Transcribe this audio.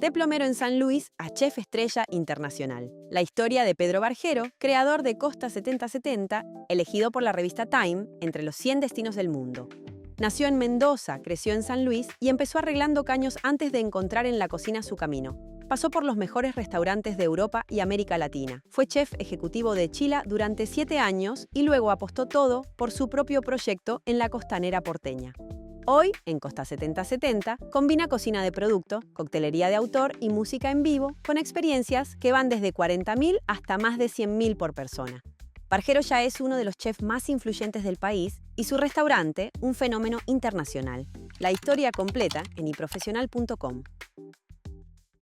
De plomero en San Luis a chef estrella internacional. La historia de Pedro Barjero, creador de Costa 7070, elegido por la revista Time entre los 100 destinos del mundo. Nació en Mendoza, creció en San Luis y empezó arreglando caños antes de encontrar en la cocina su camino. Pasó por los mejores restaurantes de Europa y América Latina. Fue chef ejecutivo de Chila durante 7 años y luego apostó todo por su propio proyecto en la costanera porteña. Hoy, en Costa 7070, combina cocina de producto, coctelería de autor y música en vivo con experiencias que van desde 40.000 hasta más de 100.000 por persona. Barjero ya es uno de los chefs más influyentes del país y su restaurante un fenómeno internacional. La historia completa en iprofesional.com.